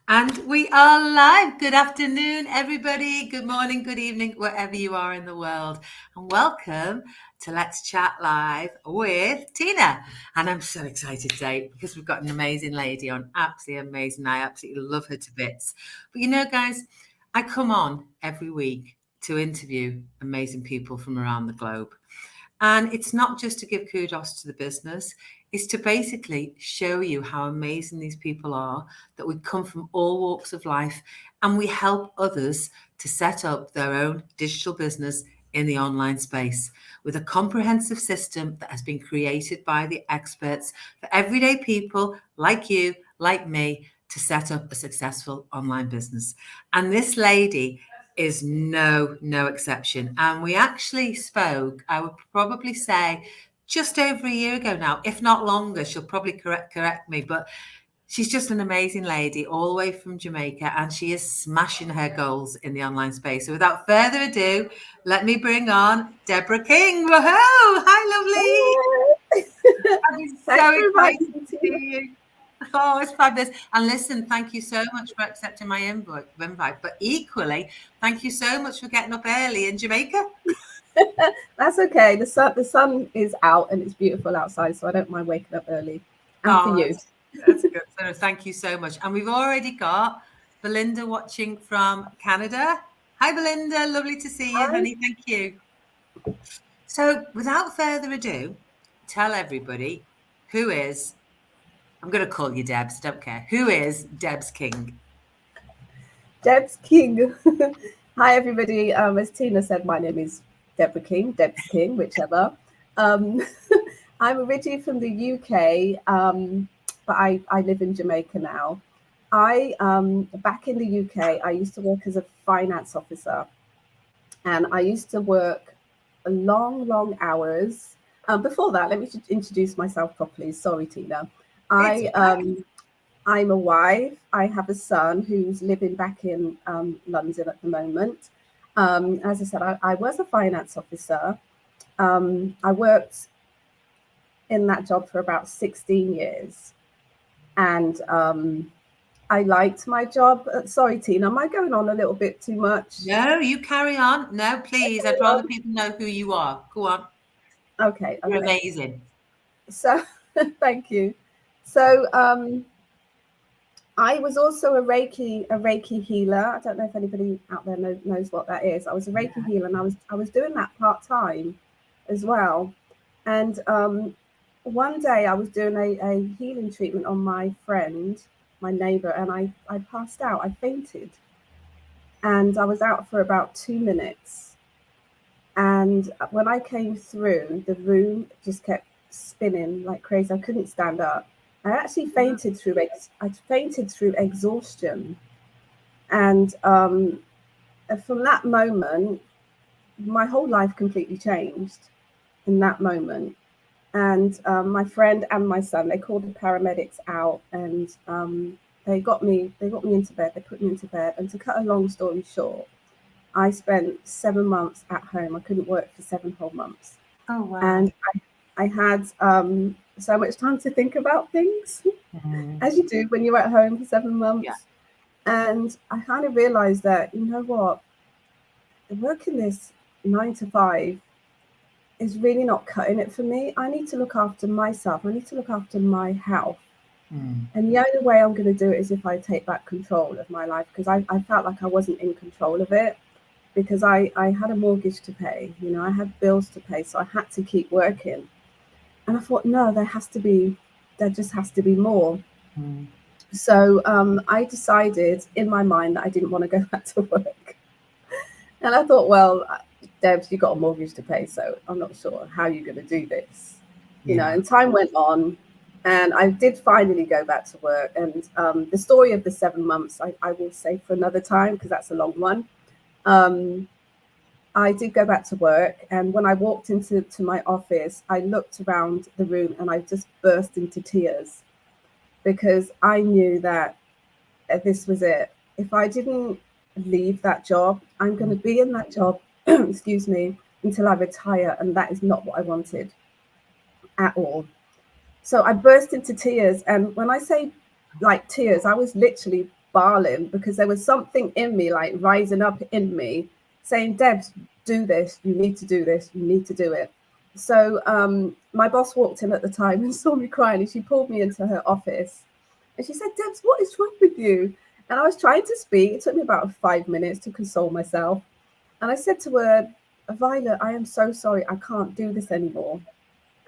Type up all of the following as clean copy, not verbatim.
And we are live. Good afternoon, everybody. Good morning, good evening, wherever you are in the world. And welcome to Let's Chat Live with Tina. And I'm so excited today because we've got an amazing lady on. Absolutely amazing. I absolutely love her to bits. But you know, guys, I come on every week to interview amazing people from around the globe. And it's not just to give kudos to the business, it's to basically show you how amazing these people are, that we come from all walks of life and we help others to set up their own digital business in the online space with a comprehensive system that has been created by the experts for everyday people like you, like me, to set up a successful online business. And this lady is no exception. And we actually spoke, I would probably say, just over a year ago now, if not longer. She'll probably correct me, but she's just an amazing lady, all the way from Jamaica, and she is smashing her goals in the online space. So without further ado, let me bring on Deborah King. Woohoo! Hi, lovely. I'm Thanks so for excited inviting to me. see you. Oh, it's fabulous. And listen, thank you so much for accepting my invite. But equally, thank you so much for getting up early in Jamaica. That's okay. The sun is out and it's beautiful outside, so I don't mind waking up early. And for Oh, you. that's good. So thank you so much. And we've already got Belinda watching from Canada. Hi, Belinda. Lovely to see you, Hi. honey. Thank you. So without further ado, tell everybody who is, I'm going to call you Debs, don't care. Who is Debs King? Deb's King. Hi, everybody. As Tina said, my name is Deborah King, Deb's King, whichever. Um, I'm originally from the UK, but I live in Jamaica now. Back in the UK, I used to work as a finance officer, and I used to work long hours. Before that, let me introduce myself properly. Sorry, Tina. It's I I'm a wife. I have a son who's living back in London at the moment. As I said, I was a finance officer. I worked in that job for about 16 years, and I liked my job. Sorry, Tina, am I going on a little bit too much? No, you carry on. No, please. I'd rather people know who you are. Go on. Okay, You're okay. amazing. So, thank you. So, I was also a Reiki healer. I don't know if anybody out there knows what that is. I was a Reiki healer, and I was doing that part time as well. And one day I was doing a healing treatment on my friend, my neighbor, and I passed out. I fainted, and I was out for about 2 minutes. And when I came through, the room just kept spinning like crazy. I couldn't stand up. I actually I fainted through exhaustion, and from that moment, my whole life completely changed in that moment. And my friend and my son, they called the paramedics out, and they got me into bed. They put me into bed, and to cut a long story short, I spent 7 months at home. I couldn't work for 7 whole months, Oh, wow. and I had so much time to think about things, Mhm. as you do when you're at home for seven Yeah. months. And I kind of realized that, you know what, working this 9 to 5 is really not cutting it for me. I need to look after myself. I need to look after my health. Mm. And the only way I'm going to do it is if I take back control of my life, because I felt like I wasn't in control of it, because I had a mortgage to pay, I had bills to pay, so I had to keep working. And I thought, no, there just has to be more. Mm. So I decided in my mind that I didn't want to go back to work. And I thought, well, Debs, you've got a mortgage to pay, so I'm not sure how you're going to do this. Yeah. And time went on, and I did finally go back to work. And the story of the 7 months, I will say for another time, because that's a long one. Um, I did go back to work, and when I walked into my office, I looked around the room and I just burst into tears, because I knew that this was it. If I didn't leave that job, I'm going to be in that job, excuse me, until I retire. And that is not what I wanted at all. So I burst into tears. And when I say like tears, I was literally bawling because there was something in me, like rising up in me, saying, Debs, do this. You need to do this. You need to do it. So my boss walked in at the time and saw me crying, and she pulled me into her office. And she said, Debs, what is wrong with you? And I was trying to speak. It took me about 5 minutes to console myself. And I said to her, Violet, I am so sorry. I can't do this anymore.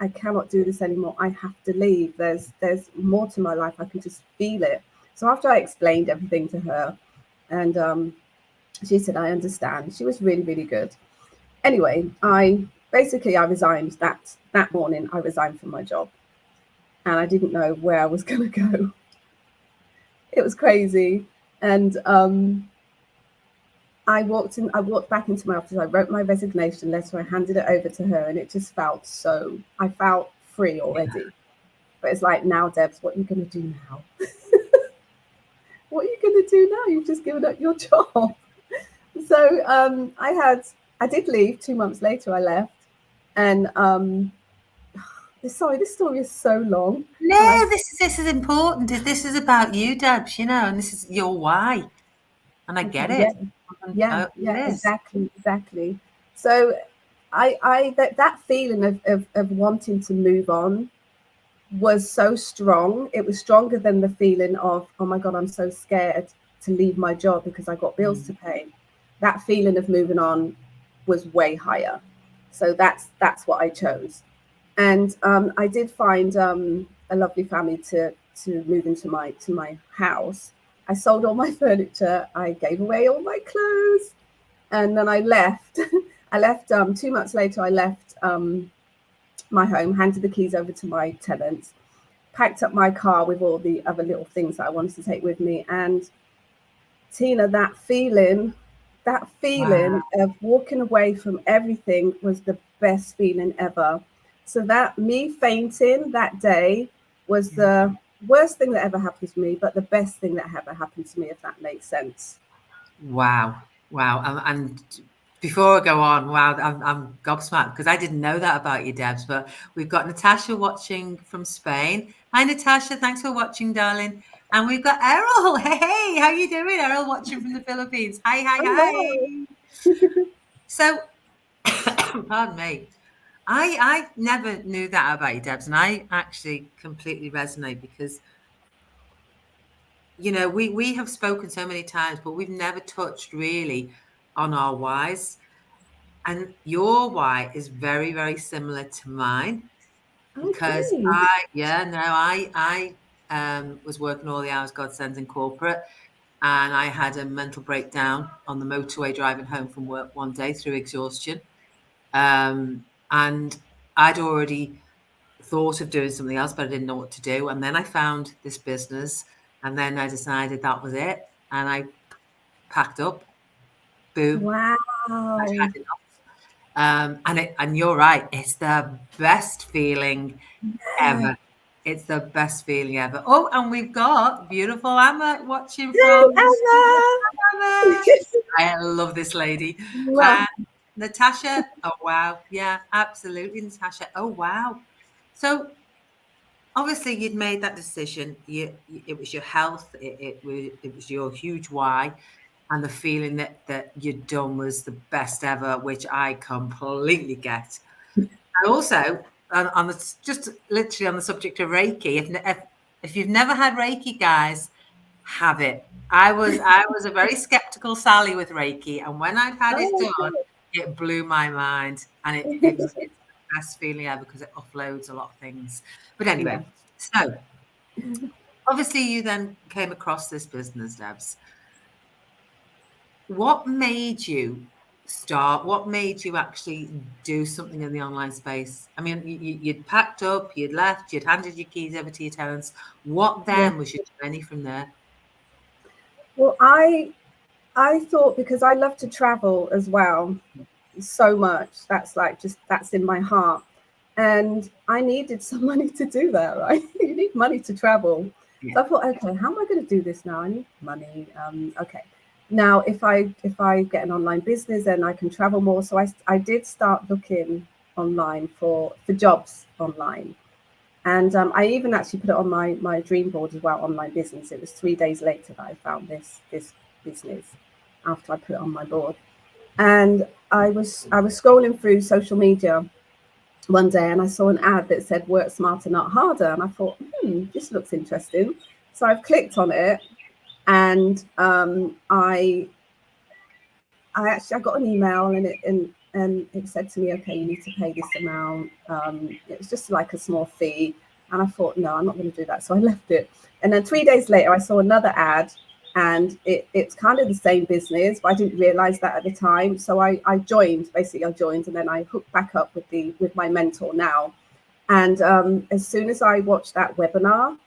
I cannot do this anymore. I have to leave. There's more to my life. I can just feel it. So after I explained everything to her, and she said, I understand. She was really, really good. Anyway, I resigned that morning. I resigned from my job, and I didn't know where I was going to go. It was crazy, and I walked back into my office. I wrote my resignation letter. I handed it over to her, and it just felt so. I felt free already. But it's like, now, Debs, what are you going to do now? What are you going to do now? You've just given up your job. So I did leave. 2 months later, I left, and sorry, this story is so long. And No, this is important. This is about you, Debs, and this is your why. And I get yeah, it. It is. exactly. So that feeling of wanting to move on was so strong. It was stronger than the feeling of, oh my God, I'm so scared to leave my job because I got bills to pay. That feeling of moving on was way higher. So that's what I chose. And I did find a lovely family to move into my house. I sold all my furniture. I gave away all my clothes, and then I left. I left 2 months later. I left my home, handed the keys over to my tenants, packed up my car with all the other little things that I wanted to take with me. And Tina, that Wow. feeling of walking away from everything was the best feeling ever. So that me fainting that day was Yeah. the worst thing that ever happened to me, but the best thing that ever happened to me, if that makes sense. Wow. Wow. And before I go on, wow, I'm gobsmacked because I didn't know that about you, Debs. But we've got Natasha watching from Spain. Hi, Natasha. Thanks for watching, darling. And we've got Errol. Hey, how you doing? Errol watching from the Philippines. Hi, hi, Hello. hi. So, pardon me. I never knew that about you, Debs, and I actually completely resonate because we have spoken so many times, but we've never touched really on our whys. And your why is very, very similar to mine because Okay. I was working all the hours God sends in corporate, and I had a mental breakdown on the motorway driving home from work one day through exhaustion. And I'd already thought of doing something else, but I didn't know what to do. And then I found this business, and then I decided that was it. And I packed up, boom, I'd Wow. had enough. And you're right, it's the best feeling Yeah. ever. It's the best feeling ever. Oh, and we've got beautiful Emma watching Hey, from Australia. Emma. Emma. I love this lady. Mwah. Uh, Natasha, oh wow. Yeah, absolutely, Natasha. Oh wow. So obviously you'd made that decision. It was your health, it was your huge why, and the feeling that you'd done was the best ever, which I completely get. And also, on the just literally on the subject of Reiki, if you've never had Reiki, guys, have it. I was a very skeptical Sally with Reiki, and when I'd had it Oh done, it blew my mind, and my it's the best feeling ever because it offloads a lot of things. But anyway, God. so obviously you then came across this business, Debs. What made you start? What made you actually do something in the online space? I mean, you'd packed up, you'd left, you'd handed your keys over to your tenants. What Yeah. then was your journey from there? Well, I thought, because I love to travel as well so much. That's like, just that's in my heart. And I needed some money to do that, right? You need money to travel. Yeah. So I thought, okay, how am I going to do this now? I need money. Okay. Now, if I get an online business, then I can travel more. So I did start looking online for jobs online. And I even actually put it on my dream board as well, online business. It was 3 days later that I found this business after I put it on my board. And I was scrolling through social media one day and I saw an ad that said work smarter, not harder. And I thought, this looks interesting. So I've clicked on it, and I got an email, and it said to me, okay, you need to pay this amount. It was just like a small fee. And I thought, no, I'm not going to do that. So I left it. And then 3 days later, I saw another ad, and it's kind of the same business, but I didn't realize that at the time. So I joined, basically I joined, and then I hooked back up with my mentor now. And as soon as I watched that webinar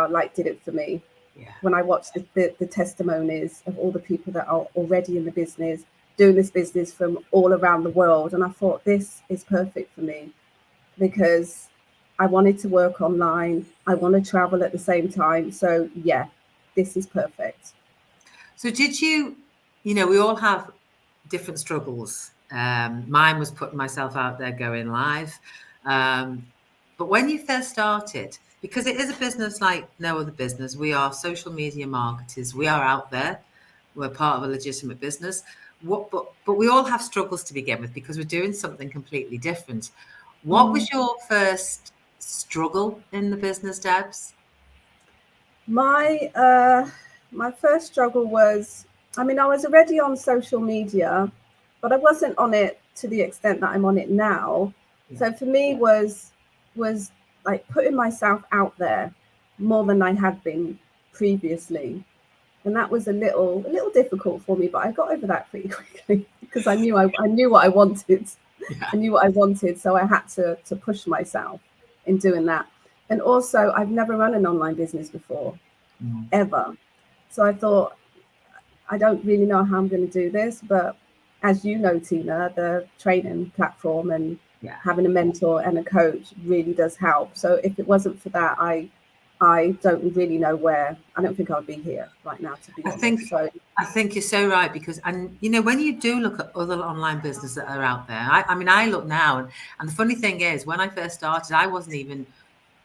like did it for me. Yeah. When I watched the testimonies of all the people that are already in the business, doing this business from all around the world. And I thought, this is perfect for me, because I wanted to work online. I want to travel at the same time. So yeah, this is perfect. So did you, we all have different struggles. Mine was putting myself out there, going live. But when you first started, because it is a business like no other business, we are social media marketers. We are out there. We're part of a legitimate business. But we all have struggles to begin with, because we're doing something completely different. What was your first struggle in the business, Debs? My first struggle was, I mean, I was already on social media, but I wasn't on it to the extent that I'm on it now. Yeah. So for me was like putting myself out there more than I had been previously. And that was a little difficult for me, but I got over that pretty quickly, because I knew what I wanted. Yeah. I knew what I wanted, so I had to push myself in doing that. And also, I've never run an online business before, ever. So I thought, I don't really know how I'm going to do this. But as you know, Tina, the training platform and Yeah. having a mentor and a coach really does help. So if it wasn't for that, I don't really know where. I don't think I'd be here right now, to be honest. So I think you're so right, because, and when you do look at other online businesses that are out there, I mean, I look now, and the funny thing is, when I first started, I wasn't even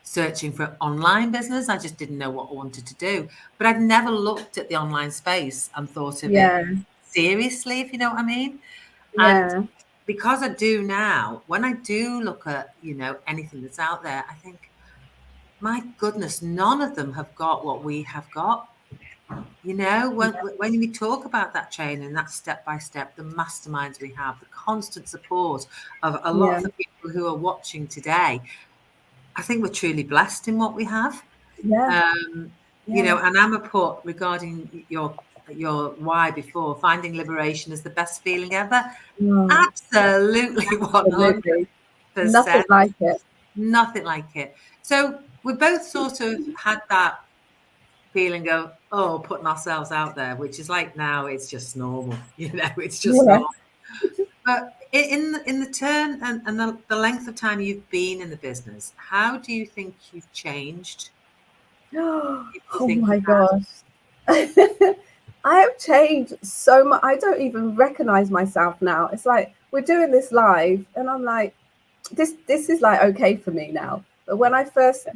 searching for online business. I just didn't know what I wanted to do. But I'd never looked at the online space and thought of it yeah, seriously, if you know what I mean. And yeah, because I do now, when I do look at, anything that's out there, I think, my goodness, none of them have got what we have got. When we talk about that training, that step by step, the masterminds we have, the constant support of a lot yeah, of the people who are watching today, I think we're truly blessed in what we have. yeah, yeah. And Amma put, regarding your why before, finding liberation is the best feeling ever. No, Absolutely, 100%. absolutely. Nothing like it. Nothing like it. So we both sort of had that feeling of, putting ourselves out there, which is like, now it's just normal, it's just Yeah. normal. But in the turn and the length of time you've been in the business, how do you think you've changed? If you Oh think you my have? gosh. I have changed so much. I don't even recognize myself now. It's like we're doing this live, and I'm like, this is like okay for me now. But when I first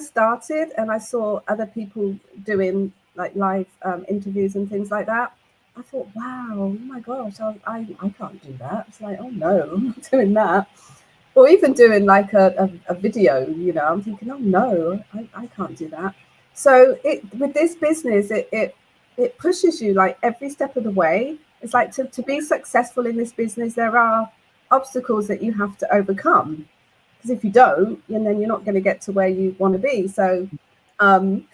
started and I saw other people doing like live interviews and things like that, I thought, wow, oh my gosh, I can't do that. It's like, oh no, I'm not doing that. Or even doing like a video, I'm thinking, oh no, I can't do that. So with this business, it pushes you like every step of the way. It's like to be successful in this business, there are obstacles that you have to overcome, because if you don't, then you're not going to get to where you want to be. So um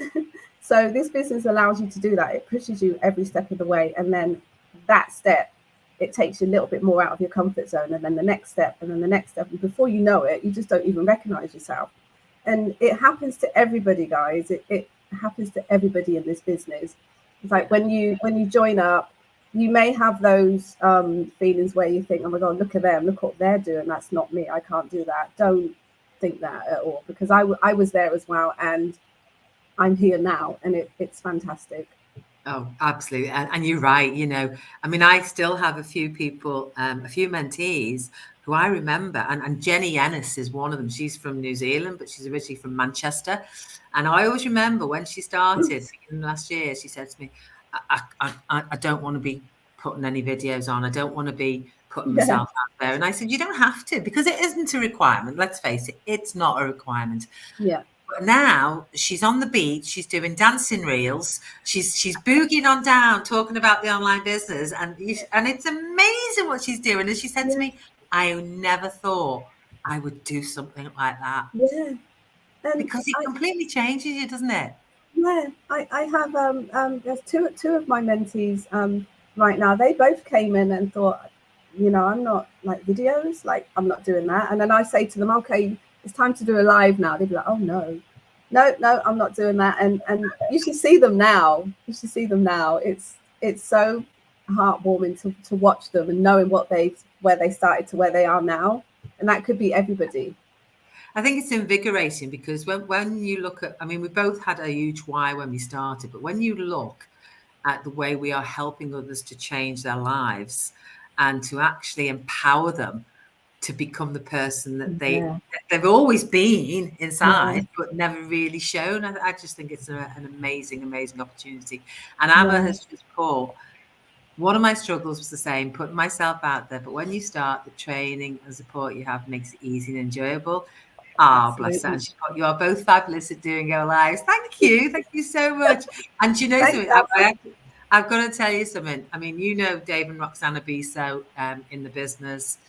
so this business allows you to do that. It pushes you every step of the way, and then that step, it takes you a little bit more out of your comfort zone, and then the next step, and then the next step, and before you know it, you just don't even recognize yourself. And it happens to everybody, guys. It happens to everybody in this business. It's like when you join up, you may have those feelings where you think, oh my god, look at them, look what they're doing, that's not me, I can't do that. Don't think that at all, because I was there as well, and I'm here now, and it's fantastic. Oh, absolutely. And you're right. I mean, I still have a few people, a few mentees who I remember, and Jenny Ennis is one of them. She's from New Zealand, but she's originally from Manchester. And I always remember when she started last year, she said to me, I don't want to be putting any videos on. I don't want to be putting Yeah. myself out there. And I said, you don't have to, because it isn't a requirement. Let's face it, it's not a requirement. Yeah. But now she's on the beach, she's doing dancing reels, she's boogieing on down, talking about the online business, and it's amazing what she's doing. And she said to Yeah. me, I never thought I would do something like that, Yeah. And because it completely changes you, doesn't it? yeah, I have there's two of my mentees right now. They both came in and thought, I'm not like videos, like I'm not doing that. And then I say to them, okay, it's time to do a live now. They'd be like, oh no, no, I'm not doing that. And you should see them now. You should see them now. It's so heartwarming to watch them and knowing where they started to where they are now. And that could be everybody. I think it's invigorating, because when you look at, I mean, we both had a huge why when we started, but when you look at the way we are helping others to change their lives and to actually empower them to become the person that Yeah, they've always been yeah, inside, but never really shown. I just think it's an amazing opportunity. And Amma yeah, has just put, one of my struggles was the same, putting myself out there. But when you start, the training and support you have makes it easy and enjoyable. Ah, bless her. absolutely. And she put, you are both fabulous at doing go lives. Thank you. Thank you so much. And do you know Thanks, something? Alpha. I've got to tell you something. I mean, Dave and Roxana Biso in the business,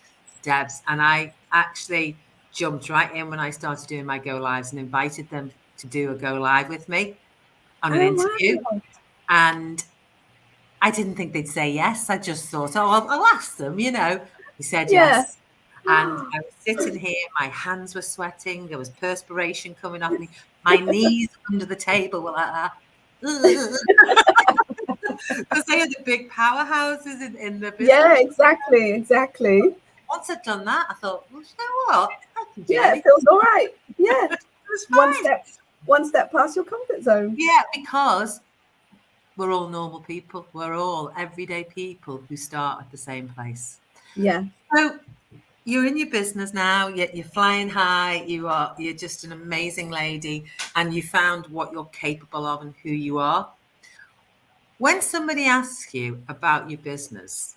Debs, and I actually jumped right in when I started doing my go lives and invited them to do a go live with me on an Oh interview. wow. And I didn't think they'd say yes. I just thought, oh, I'll ask them, He said Yeah. yes. And I was sitting here, my hands were sweating, there was perspiration coming off me, my knees under the table were like that. Because they are the big powerhouses in the Yeah, business. exactly. Once I'd done that, I thought, well, you know what? I can do Yeah, it anything. feels all right. Yeah. It was One fine. step, one step past your comfort zone. Yeah, because we're all normal people. We're all everyday people who start at the same place. Yeah. So you're in your business now, you're flying high, you're just an amazing lady, and you found what you're capable of and who you are. When somebody asks you about your business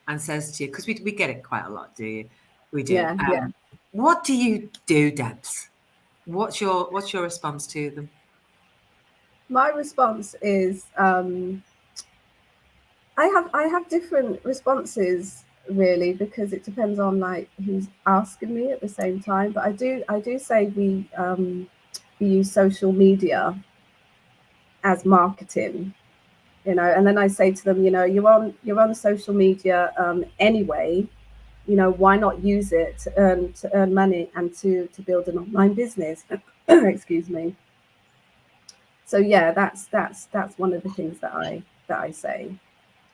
and says to you, because we get it quite a lot, do you? We do. Yeah. Yeah. What do you do, Debs? What's your response to them? My response is I have different responses really because it depends on like who's asking me at the same time. But I do say we use social media as marketing, and then I say to them, you're on social media anyway. Why not use it to earn money and to build an online business? Excuse me. So yeah, that's one of the things that I say.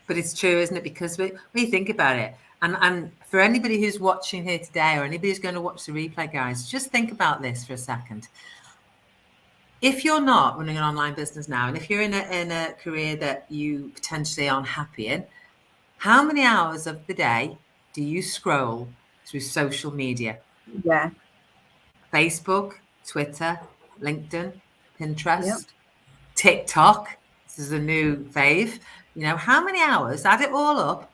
But it's true, isn't it? Because we think about it, and for anybody who's watching here today, or anybody who's going to watch the replay, guys, just think about this for a second. If you're not running an online business now, and if you're in a career that you potentially aren't happy in, how many hours of the day do you scroll through social media? Yeah. Facebook, Twitter, LinkedIn, Yep. Pinterest, TikTok. This is a new fave. How many hours? Add it all up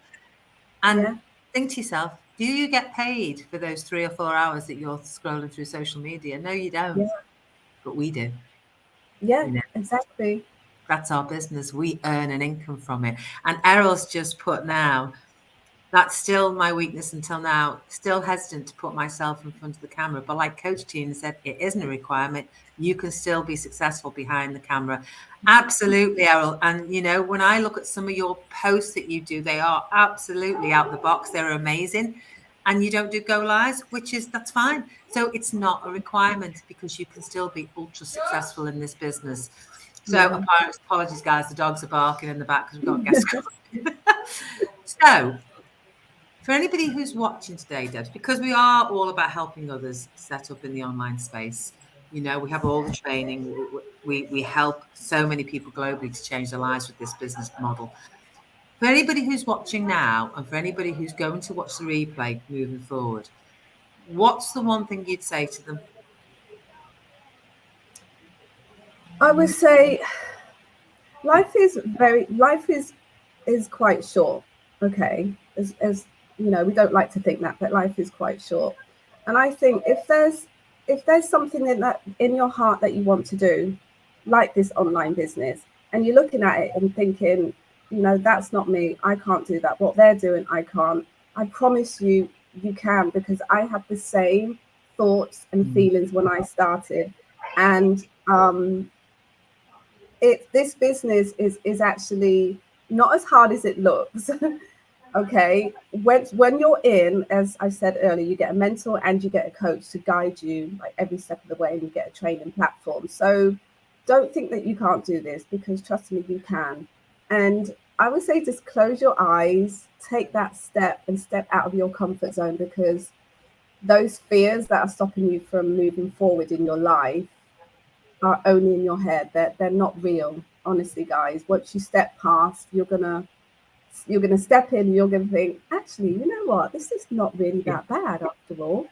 and Yeah. think to yourself, do you get paid for those 3 or 4 hours that you're scrolling through social media? No, you don't. Yeah. But we do. Yeah. You know, Exactly. that's our business. We earn an income from it. And Errol's just put now, that's still my weakness until now. Still hesitant to put myself in front of the camera. But like Coach Tina said, it isn't a requirement. You can still be successful behind the camera. Absolutely, Errol. And when I look at some of your posts that you do, they are absolutely out the box. They're amazing. And you don't do go lives, that's fine. So it's not a requirement, because you can still be ultra successful in this business. So Yeah. apologies, guys. The dogs are barking in the back because we've got guests coming. So for anybody who's watching today, Debs, because we are all about helping others set up in the online space, we have all the training. We help so many people globally to change their lives with this business model. For anybody who's watching now and for anybody who's going to watch the replay moving forward, what's the one thing you'd say to them? I would say life is quite short. Okay, as you know, we don't like to think that, but life is quite short. And I think if there's something in your heart that you want to do, like this online business, and you're looking at it and thinking, that's not me. I can't do that. What they're doing, I can't. I promise you, you can, because I had the same thoughts and feelings when I started, and this business is actually not as hard as it looks. Okay, when you're in, as I said earlier, you get a mentor and you get a coach to guide you like every step of the way, and you get a training platform. So don't think that you can't do this, because trust me, you can. And I would say just close your eyes, take that step and step out of your comfort zone, because those fears that are stopping you from moving forward in your life are only in your head. They're not real. Honestly, guys, once you step past, you're gonna step in, you're gonna think, actually, you know what? This is not really Yeah. that bad after all.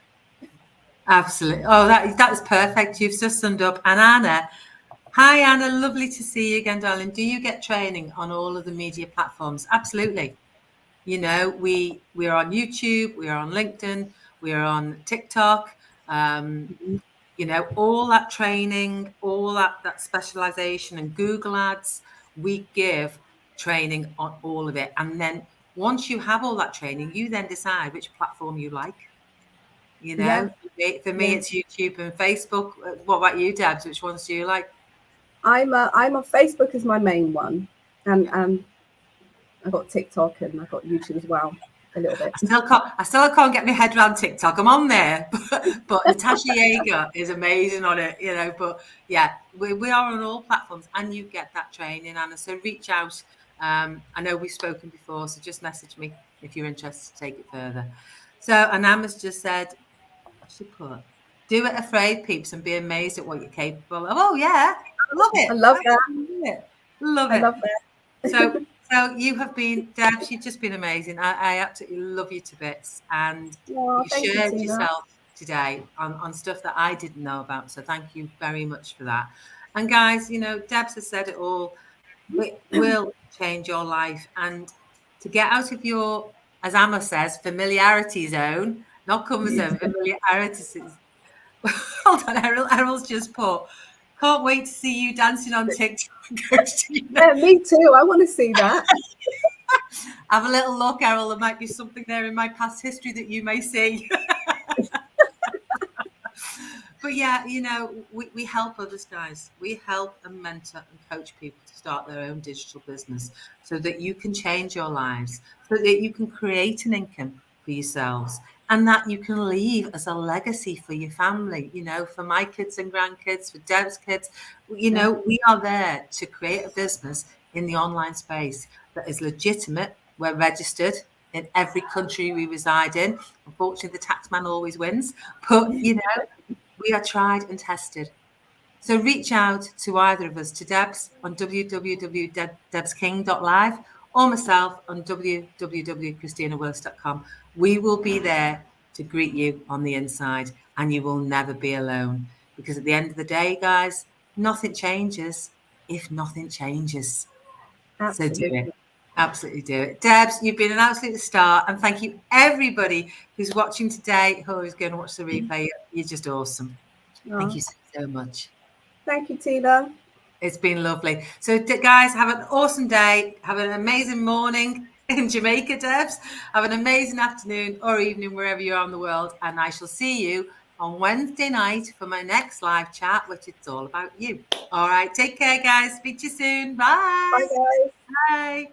Absolutely. Oh, that's perfect. You've just summed up. And Anna, hi Anna, lovely to see you again, darling. Do you get training on all of the media platforms? Absolutely. You know, we're on YouTube, we're on LinkedIn, we're on TikTok. Um, Mhm. you know, all that training, all that specialization and Google ads, we give training on all of it. And then once you have all that training, you then decide which platform you like. You Yeah, know, for me, yeah. it's YouTube and Facebook. What about you, Debs? Which ones do you like? I'm a Facebook is my main one, and I got TikTok and I got YouTube as well, a little bit. I still can't get my head around TikTok. I'm on there, but Natasha Yeager is amazing on it, you know. But yeah, we are on all platforms, and you get that training, Anna. So reach out. I know we've spoken before, so just message me if you're interested to take it further. So, and Emma's just said, what's she put? Do it afraid, peeps, and be amazed at what you're capable of. Oh yeah, love I it. love that. Absolutely love it. Love I it. love So, that. so you have been, Debs, you've just been amazing. I absolutely love you to bits. And Oh, you thank you, shared Tina. yourself today on stuff that I didn't know about. So thank you very much for that. And guys, you know, Debs has said it all. It will change your life. And to get out of your, as Amma says, familiarity zone, not comfort zone, familiarity zone. Hold on, Errol's just put, can't wait to see you dancing on TikTok, Coach Tina. Yeah, me too. I want to see that. Have a little look, Errol. There might be something there in my past history that you may see. But yeah, you know, we help others, guys. We help and mentor and coach people to start their own digital business so that you can change your lives, so that you can create an income for yourselves and that you can leave as a legacy for your family, you know, for my kids and grandkids, for Deb's kids. You Yeah, know, we are there to create a business in the online space that is legitimate. We're registered in every country we reside in. Unfortunately, the tax man always wins, but you know, we are tried and tested. So reach out to either of us, to Debs on www.debsking.live or myself on www.christinawillis.com. We will be there to greet you on the inside, and you will never be alone. Because at the end of the day, guys, nothing changes if nothing changes. So do it. absolutely. Absolutely do it. Debs, you've been an absolute star. And thank you, everybody who's watching today, who is going to watch the replay. You're just awesome. Thank Oh, you so, so much. thank you, Tina. It's been lovely. So, guys, have an awesome day. Have an amazing morning in Jamaica, Debs. Have an amazing afternoon or evening wherever you are in the world. And I shall see you on Wednesday night for my next live chat, which is all about you. All right. Take care, guys. Speak to you soon. Bye, Bye. guys. Bye.